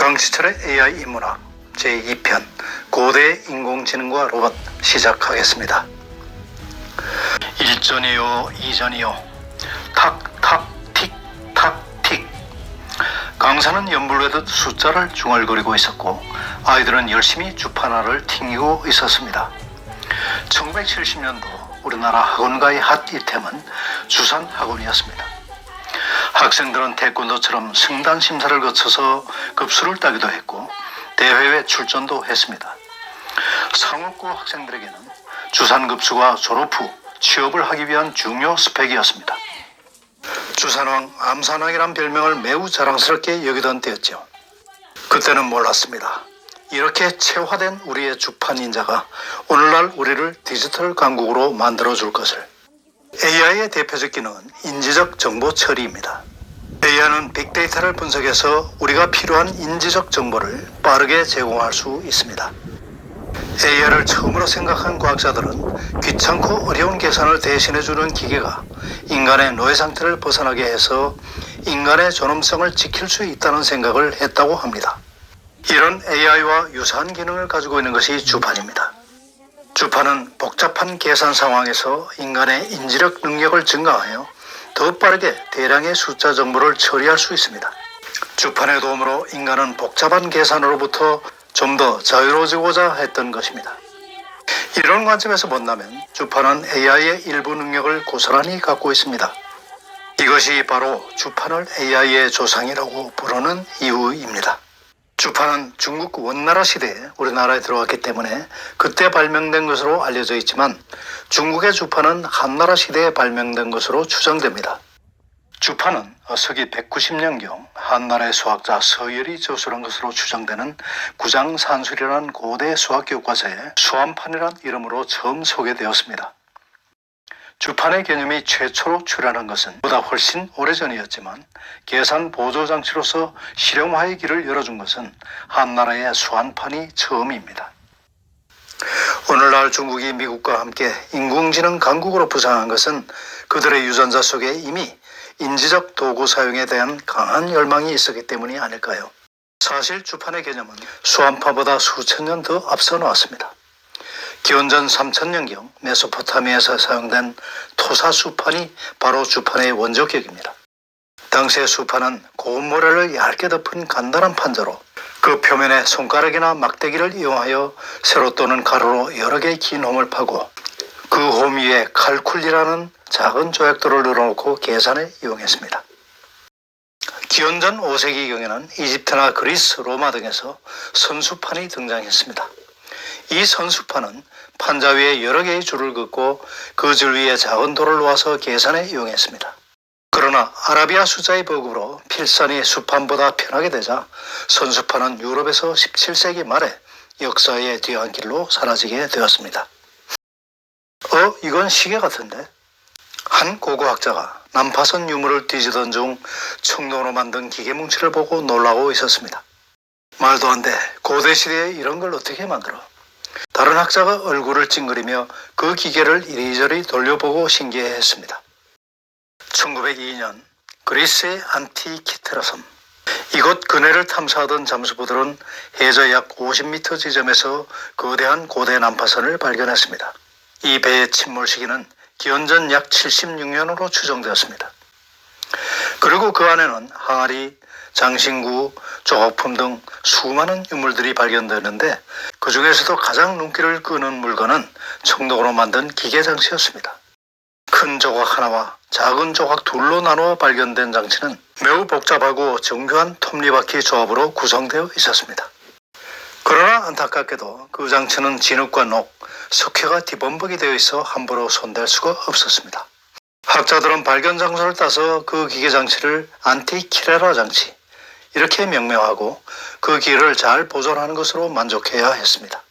강시철의 AI 인문학 제2편 고대 인공지능과 로봇 시작하겠습니다. 1전이요 2전이요 탁탁 틱탁 틱. 강사는 연불외듯 숫자를 중얼거리고 있었고 아이들은 열심히 주판화를 튕기고 있었습니다. 1970년도 우리나라 학원가의 핫 이템은 주산학원이었습니다. 학생들은 태권도처럼 승단 심사를 거쳐서 급수를 따기도 했고 대회에 출전도 했습니다. 상업고 학생들에게는 주산급수가 졸업 후 취업을 하기 위한 중요 스펙이었습니다. 주산왕, 암산왕이란 별명을 매우 자랑스럽게 여기던 때였죠. 그때는 몰랐습니다. 이렇게 체화된 우리의 주판 인자가 오늘날 우리를 디지털 강국으로 만들어줄 것을. AI의 대표적 기능은 인지적 정보 처리입니다. AI는 빅데이터를 분석해서 우리가 필요한 인지적 정보를 빠르게 제공할 수 있습니다. AI를 처음으로 생각한 과학자들은 귀찮고 어려운 계산을 대신해주는 기계가 인간의 노예 상태를 벗어나게 해서 인간의 존엄성을 지킬 수 있다는 생각을 했다고 합니다. 이런 AI와 유사한 기능을 가지고 있는 것이 주판입니다. 주판은 복잡한 계산 상황에서 인간의 인지력 능력을 증강하여 더 빠르게 대량의 숫자 정보를 처리할 수 있습니다. 주판의 도움으로 인간은 복잡한 계산으로부터 좀 더 자유로워지고자 했던 것입니다. 이런 관점에서 본다면 주판은 AI의 일부 능력을 고스란히 갖고 있습니다. 이것이 바로 주판을 AI의 조상이라고 부르는 이유입니다. 주판은 중국 원나라 시대에 우리나라에 들어왔기 때문에 그때 발명된 것으로 알려져 있지만 중국의 주판은 한나라 시대에 발명된 것으로 추정됩니다. 주판은 서기 190년경 한나라의 수학자 서열이 저술한 것으로 추정되는 구장산술이라는 고대 수학 교과서에 수암판이라는 이름으로 처음 소개되었습니다. 주판의 개념이 최초로 출현한 것은 보다 훨씬 오래전이었지만 계산 보조장치로서 실용화의 길을 열어준 것은 한나라의 수암판이 처음입니다. 오늘날 중국이 미국과 함께 인공지능 강국으로 부상한 것은 그들의 유전자 속에 이미 인지적 도구 사용에 대한 강한 열망이 있었기 때문이 아닐까요? 사실 주판의 개념은 수암판보다 수천 년 더 앞서 나왔습니다. 기원전 3000년경 메소포타미아에서 사용된 토사수판이 바로 주판의 원조격입니다. 당시의 수판은 고운 모래를 얇게 덮은 간단한 판자로 그 표면에 손가락이나 막대기를 이용하여 세로 또는 가로로 여러 개의 긴 홈을 파고 그 홈 위에 칼쿨이라는 작은 조약돌을 늘어놓고 계산에 이용했습니다. 기원전 5세기경에는 이집트나 그리스, 로마 등에서 선수판이 등장했습니다. 이 선수판은 판자 위에 여러 개의 줄을 긋고 그 줄 위에 작은 돌을 놓아서 계산에 이용했습니다. 그러나 아라비아 수자의 보급으로 필산이 수판보다 편하게 되자 선수판은 유럽에서 17세기 말에 역사의 뒤안길로 사라지게 되었습니다. 이건 시계 같은데? 한 고고학자가 난파선 유물을 뒤지던 중 청동으로 만든 기계뭉치를 보고 놀라고 있었습니다. 말도 안 돼. 고대시대에 이런 걸 어떻게 만들어? 다른 학자가 얼굴을 찡그리며 그 기계를 이리저리 돌려보고 신기해했습니다. 1902년 그리스의 안티키테라 섬. 이곳 근해를 탐사하던 잠수부들은 해저 약 50m 지점에서 거대한 고대 난파선을 발견했습니다. 이 배의 침몰 시기는 기원전 약 76년으로 추정되었습니다. 그리고 그 안에는 항아리, 장신구, 조각품 등 수많은 유물들이 발견되는데 그 중에서도 가장 눈길을 끄는 물건은 청동으로 만든 기계장치였습니다. 큰 조각 하나와 작은 조각 둘로 나누어 발견된 장치는 매우 복잡하고 정교한 톱니바퀴 조합으로 구성되어 있었습니다. 그러나 안타깝게도 그 장치는 진흙과 녹, 석회가 뒤범벅이 되어 있어 함부로 손댈 수가 없었습니다. 학자들은 발견 장소를 따서 그 기계장치를 안티키레라 장치 이렇게 명명하고 그 기계를 잘 보존하는 것으로 만족해야 했습니다.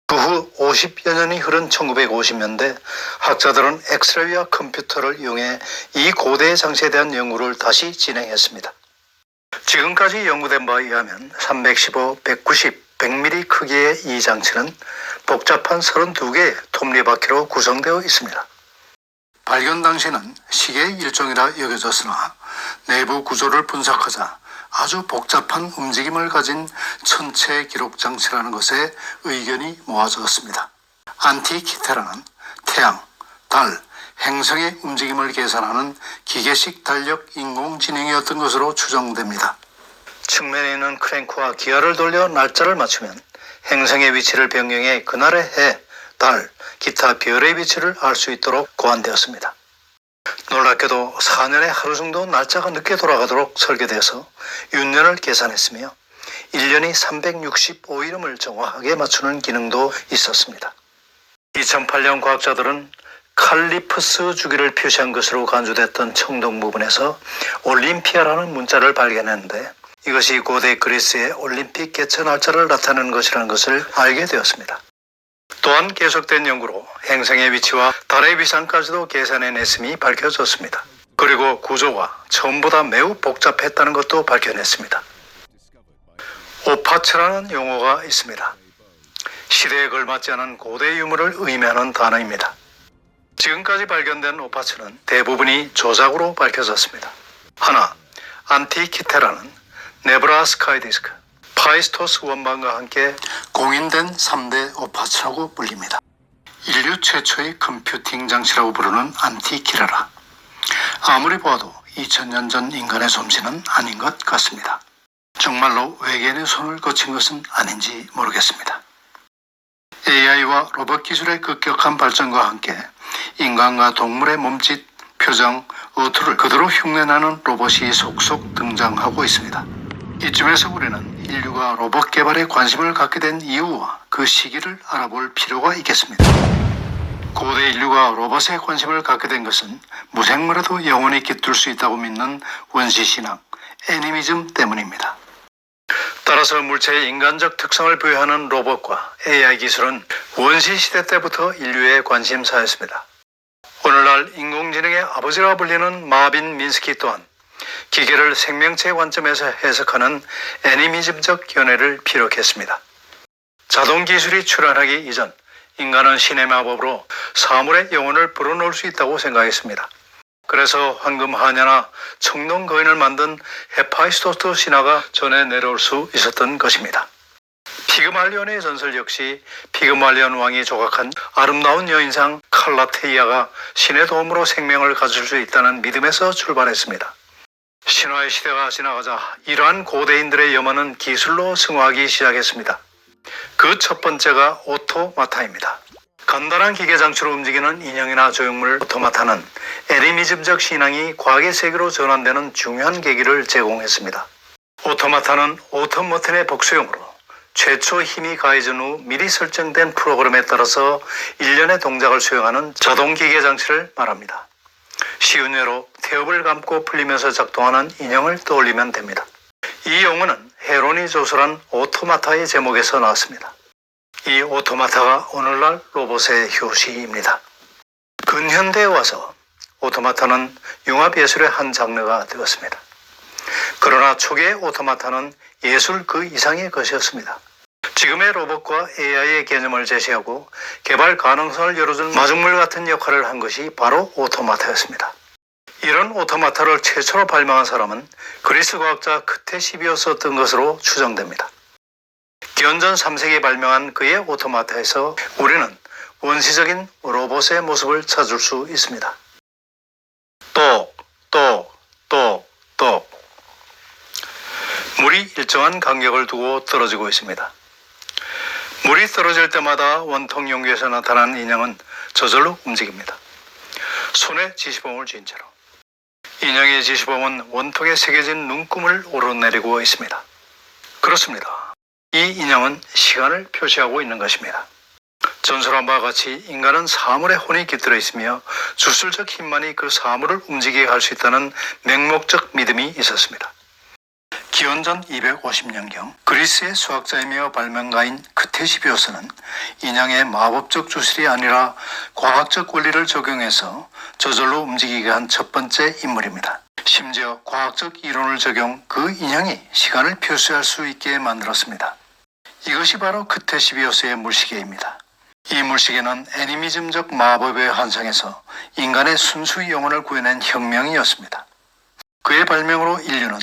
그 후 50여 년이 흐른 1950년대 학자들은 엑스레이와 컴퓨터를 이용해 이 고대의 장치에 대한 연구를 다시 진행했습니다. 지금까지 연구된 바에 의하면 315, 190, 100mm 크기의 이 장치는 복잡한 32개의 톱니바퀴로 구성되어 있습니다. 발견 당시에는 시계의 일종이라 여겨졌으나 내부 구조를 분석하자 아주 복잡한 움직임을 가진 천체 기록 장치라는 것에 의견이 모아졌습니다. 안티키테라는 태양, 달, 행성의 움직임을 계산하는 기계식 달력 인공지능이었던 것으로 추정됩니다. 측면에 있는 크랭크와 기어를 돌려 날짜를 맞추면 행성의 위치를 변경해 그날의 해, 달, 기타 별의 위치를 알 수 있도록 고안되었습니다. 놀랍게도 4년에 하루 정도 날짜가 늦게 돌아가도록 설계되어서 윤년을 계산했으며 1년이 365일음을 정확하게 맞추는 기능도 있었습니다. 2008년 과학자들은 칼리프스 주기를 표시한 것으로 간주됐던 청동 부분에서 올림피아라는 문자를 발견했는데 이것이 고대 그리스의 올림픽 개최 날짜를 나타내는 것이라는 것을 알게 되었습니다. 또한 계속된 연구로 행성의 위치와 달의 위상까지도 계산해냈음이 밝혀졌습니다. 그리고 구조가 처음보다 매우 복잡했다는 것도 밝혀냈습니다. 오파츠라는 용어가 있습니다. 시대에 걸맞지 않은 고대 유물을 의미하는 단어입니다. 지금까지 발견된 오파츠는 대부분이 조작으로 밝혀졌습니다. 하나, 안티키테라는 네브라 스카이디스크, 파이스토스 원반과 함께 공인된 3대 오파츠라고 불립니다. 인류 최초의 컴퓨팅 장치라고 부르는 안티키라라. 아무리 보아도 2000년 전 인간의 솜씨는 아닌 것 같습니다. 정말로 외계인의 손을 거친 것은 아닌지 모르겠습니다. AI와 로봇 기술의 급격한 발전과 함께 인간과 동물의 몸짓, 표정, 어투를 그대로 흉내내는 로봇이 속속 등장하고 있습니다. 이쯤에서 우리는 인류가 로봇 개발에 관심을 갖게 된 이유와 그 시기를 알아볼 필요가 있겠습니다. 고대 인류가 로봇에 관심을 갖게 된 것은 무생물에도 영원히 깃들 수 있다고 믿는 원시신앙, 애니미즘 때문입니다. 따라서 물체의 인간적 특성을 부여하는 로봇과 AI 기술은 원시시대 때부터 인류의 관심사였습니다. 오늘날 인공지능의 아버지라 불리는 마빈 민스키 또한 기계를 생명체의 관점에서 해석하는 애니미즘적 견해를 피력했습니다. 자동 기술이 출현하기 이전 인간은 신의 마법으로 사물의 영혼을 불어넣을 수 있다고 생각했습니다. 그래서 황금 하녀나 청동 거인을 만든 헤파이스토스 신화가 전해 내려올 수 있었던 것입니다. 피그말리온의 전설 역시 피그말리온 왕이 조각한 아름다운 여인상 칼라테이아가 신의 도움으로 생명을 가질 수 있다는 믿음에서 출발했습니다. 신화의 시대가 지나가자 이러한 고대인들의 염원은 기술로 승화하기 시작했습니다. 그 첫 번째가 오토마타입니다. 간단한 기계 장치로 움직이는 인형이나 조형물 오토마타는 애니미즘적 신앙이 과학의 세계로 전환되는 중요한 계기를 제공했습니다. 오토마타는 오토머튼의 복수용으로 최초 힘이 가해진 후 미리 설정된 프로그램에 따라서 일련의 동작을 수행하는 자동 기계 장치를 말합니다. 쉬운 예로 태엽을 감고 풀리면서 작동하는 인형을 떠올리면 됩니다. 이 용어는 헤론이 조술한 오토마타의 제목에서 나왔습니다. 이 오토마타가 오늘날 로봇의 효시입니다. 근현대에 와서 오토마타는 융합예술의 한 장르가 되었습니다. 그러나 초기의 오토마타는 예술 그 이상의 것이었습니다. 지금의 로봇과 AI의 개념을 제시하고 개발 가능성을 열어준 마중물 같은 역할을 한 것이 바로 오토마타였습니다. 이런 오토마타를 최초로 발명한 사람은 그리스 과학자 크테시비오스였던 것으로 추정됩니다. 기원전 3세기에 발명한 그의 오토마타에서 우리는 원시적인 로봇의 모습을 찾을 수 있습니다. 똑. 물이 일정한 간격을 두고 떨어지고 있습니다. 물이 떨어질 때마다 원통 용기에서 나타난 인형은 저절로 움직입니다. 손에 지시봉을 쥔 채로. 인형의 지시봉은 원통에 새겨진 눈금을 오르내리고 있습니다. 그렇습니다. 이 인형은 시간을 표시하고 있는 것입니다. 전설한 바와 같이 인간은 사물에 혼이 깃들어 있으며 주술적 힘만이 그 사물을 움직이게 할 수 있다는 맹목적 믿음이 있었습니다. 기원전 250년경 그리스의 수학자이며 발명가인 크테시비오스는 인형의 마법적 주술이 아니라 과학적 원리를 적용해서 저절로 움직이게 한 첫 번째 인물입니다. 심지어 과학적 이론을 적용 그 인형이 시간을 표시할 수 있게 만들었습니다. 이것이 바로 크테시비오스의 물시계입니다. 이 물시계는 애니미즘적 마법의 환상에서 인간의 순수 영혼을 구해낸 혁명이었습니다. 그의 발명으로 인류는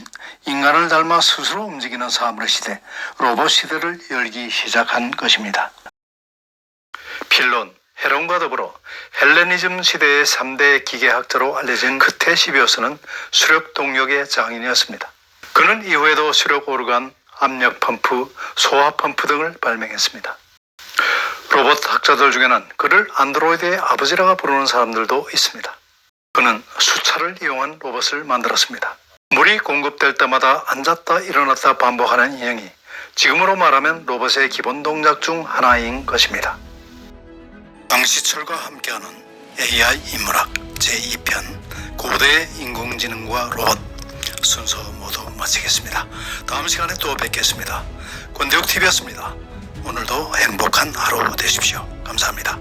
인간을 닮아 스스로 움직이는 사물 시대, 로봇 시대를 열기 시작한 것입니다. 필론, 헤론과 더불어 헬레니즘 시대의 3대 기계학자로 알려진 크테시비우스는 수력 동력의 장인이었습니다. 그는 이후에도 수력 오르간, 압력 펌프, 소화 펌프 등을 발명했습니다. 로봇 학자들 중에는 그를 안드로이드의 아버지라고 부르는 사람들도 있습니다. 그는 수차를 이용한 로봇을 만들었습니다. 물이 공급될 때마다 앉았다 일어났다 반복하는 인형이 지금으로 말하면 로봇의 기본 동작 중 하나인 것입니다. 강시철과 함께하는 AI 인문학 제2편 고대 인공지능과 로봇 순서 모두 마치겠습니다. 다음 시간에 또 뵙겠습니다. 권대욱TV였습니다. 오늘도 행복한 하루 되십시오. 감사합니다.